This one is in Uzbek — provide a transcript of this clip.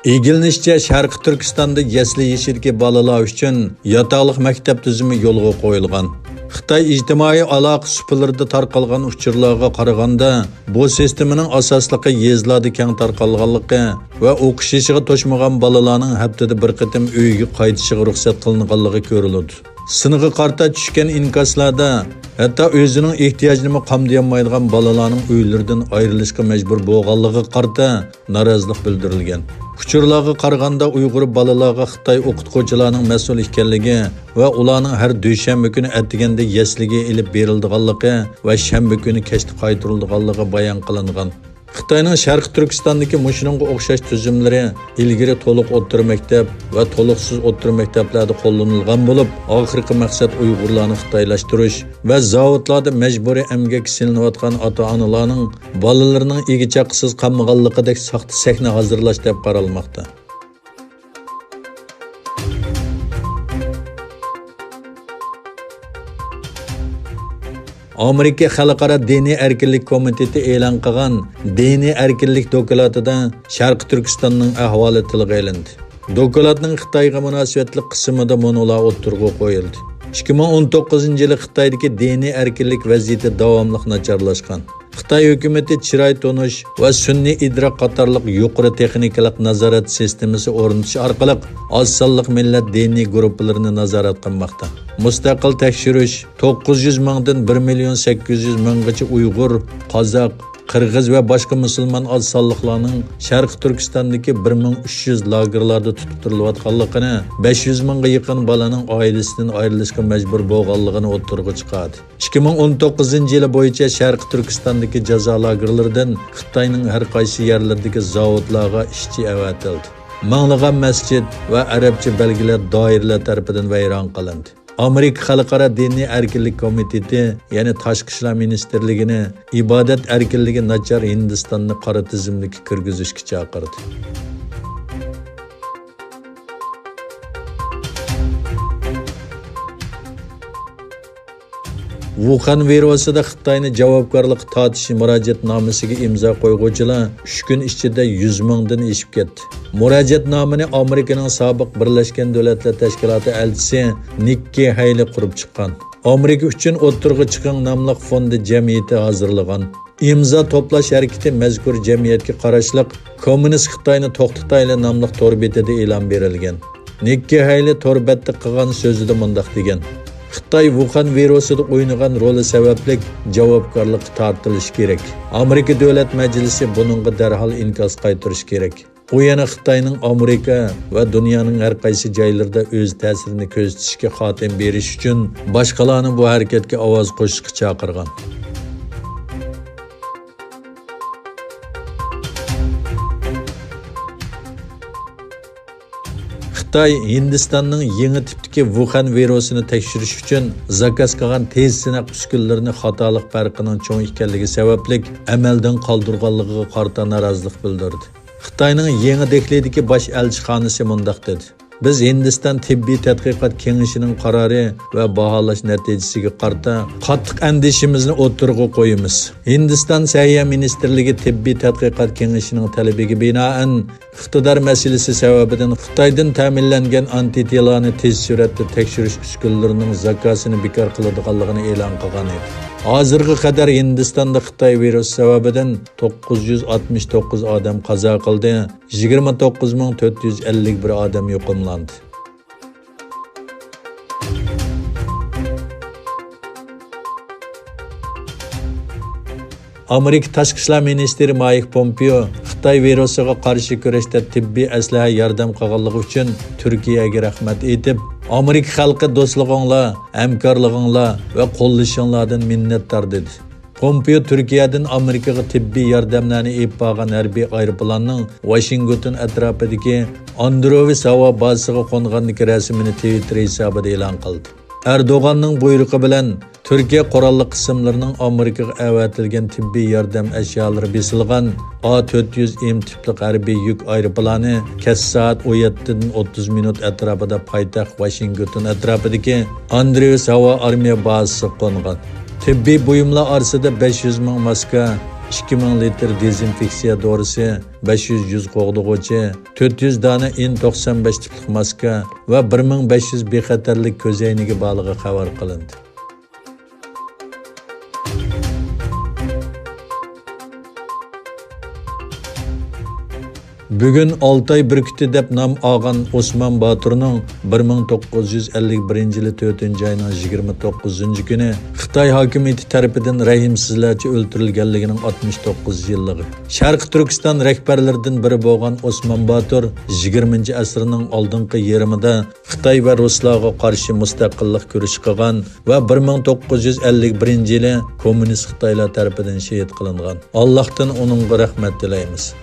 Egilinishçe Şarkı Türkistan'da yasli yeshilki balalar üçün yataqlıq maktab tizimi yo'lga qo'yilgan. Xitoy ijtimoiy aloqa supalarida tarqalgan uchurlarga qaraganda, bu sistemaning asosligi yezlarda keng tarqalganligi va o'qishiga to'shmagan balalarning haftada bir qatim uyga qaytishiga ruxsat qilinganligi ko'riladi. Sınığı qarta tushgan inkaslarda hatto o'zining ehtiyojini qamdayolmaydigan balalarning uylaridan ayrilishga majbur bo'lganligi qarta norozilik bildirilgan. Uçurlarga qaraganda Uyg'ur balalarga Xitoy o'qituvchilarining mas'ul ekanligi va ularning har dushanba kuni atiganda yasliga ilib berilganligi va shanba kuni kechda qaytarilganligi bayon qilingan. Xitoyning Sharq Turkistondagi mushunga o'xshash tuzumlari ilgari to'liq o'rta maktab va to'liqsiz o'rta maktablarda qo'llanilgan bo'lib, oxirgi maqsad Uyg'urlarni xitoylashtirish va zavodlarda majburiy emgak silinayotgan ota-onalarning bolalarining egichaqsiz qolmaganligidek saxta sahna hozirlash deb qaralmoqda. Amerika Xalqaro diniy erkinlik komiteti e'lon qilgan diniy erkinlik dokladida Sharq Turkistonning ahvoli tilga olindi. Dokladning Xitoyga munosabatli qismida monolar o'tirg'i qo'yildi. 2019-yili Xitoydagi diniy erkinlik vaziyati davomli nacharlashgan. Xitoy hukumati chiroy tonish va sunniy idroq qatorliq yuqori texnikalik nazorat sistemasi o'rnatish orqali oz sonli millat diniy guruhlarini nazorat qilmoqda. Mustaqil tekshirish 900 mingdan 1.800 minggacha Uyg'ur, Qozoq, Qirg'iz va boshqa musulmon oz sonliqlarning Sharq Turkistondagi 1300 lagerlarda tutib turilayotganligini, 500 mingga yaqin bolaning oilasidan ayrilishga majbur bo'lganligini o'tirg'i chiqadi. 2019-yil bo'yicha Sharq Turkistondagi jazo lagerlaridan Xitoyning har qaysi yerlaridagi zavodlarga ishchi avatildi. Minglagan masjid va arabcha belgilar doiralar tarafidan vayron qilindi. Amerika Xalqaro diniy erkinlik komiteti, ya'ni Tashqi ishlar ministerligini ibodat erkinligi nachar Hindistonni qora tizimlikka kirgizishga chaqirdi. Wuhan virusida Xitoyni javobgarlik tortish murojaatnomasiga imzo qo'yuvchilar 3 kun ichida 100 mingdan oshib ketdi. Murojaatnomani Amerikaning sobiq Birlashgan Davlatlar Tashkiloti elchisi Nikki Haley qurib chiqqan. Amerika uchun o'tirg'i chiqqan nomli fondi jamiyati hozirlagan. İmzo to'plash harakati mazkur jamiyatga qarashliq Kommunist Xitoyni to'xtatayli nomli tor betida e'lon berilgan. Nikki Haley tor betda qilgan so'zida mundaq degan: Xitoy Wuhan virusida o'ynagan roli sababli javobgarlik tortilishi kerak. Amerika Davlat Majlisi buningga darhol inkos qaytarish kerak. U yana Xitoyning Amerika va dunyoning har qaysi joylarida o'z ta'sirini ko'rsatishga xotim berish uchun boshqalarni bu harakatga ovoz qo'shishga chaqirgan. Xitoy Hindistonning yangi tipdagi Wuhan virusini tekshirish uchun zakaz qilgan tez sinaq uskunalarni xatolik farqining cho'ng ekanligi sababli amaldan qoldirganligiga qarata norozilik bildirdi. Xitoyning yangi Dehlidagi bosh elchixonasi mundaq dedi: Biz Hindiston tibbiy tadqiqot kengashining qarori va baholash natijasiga qarata qattiq andishimizni o'tirg'i qo'yamiz. Hindiston Sahiyya ministerligi tibbiy tadqiqot kengashining talabiga binoan iqtidor masalasi sababidan Xitoydan ta'minlangan antitelalarni tez suratda tekshirish uskunalarining zakasini bekor qiladiganligini e'lon qilgan edi. Hozirga qadar Hindistonda Xitoy virus sababidan 969 odam qazo qildi, 29451 odam yo'qoldi. Amerika Tashqi ishlar ministri Mike Pompeo Xitoy virusiga qarshi kurashda tibbiy aslaha yordam qilganligi uchun Turkiyaga rahmat aytib, Amerika xalqi do'stliginglar, hamkorliginglar va qo'llashinglardan minnatdor dedi. Pompeo Turkiyadan Amerikaga tibbiy yordamlarni olib borgan harbiy aeroplanning Washington atrofidagi Androvis havo bazasiga qo'nganligi rasmini Twitter hisobida e'lon qildi. Erdo'g'anning buyrug'i bilan Turkiya qurolli qismlarining Amerikaga avatilgan tibbiy yordam ashyolari besilgan A400M tipli harbiy yuk aeroplani kech soat 17:30 minut atrofida poytaxt Washington atrofidagi Andrews havo armiya bazasiga qo'ngan. Tibbiy buyumlar orasida 500 ming maska, 2000 litr dezinfeksiya dorisi, 500 yuz qo'g'dig'uchi, 400 dona N95 tiplik maska va 1500 bexatarlik ko'zoynagi borligi xabar qilindi. Bugun Oltay burkuti deb nom olgan Osman Baturning 1951-yili 4-oyning 29-kuni Xitoy hokimiyati tarafidan rahimsizlarcha o'ldirilganligining 69-yilligi. Sharq Turkiston rahbarlaridan biri bo'lgan Osman Batur 20-asrning oldingi yarmida Xitoy va Ruslarga qarshi mustaqillik kurashi qilgan va 1951-yili kommunist Xitoylar tarafidan shahid qilingan. Allohdan uningga rahmat tilaymiz.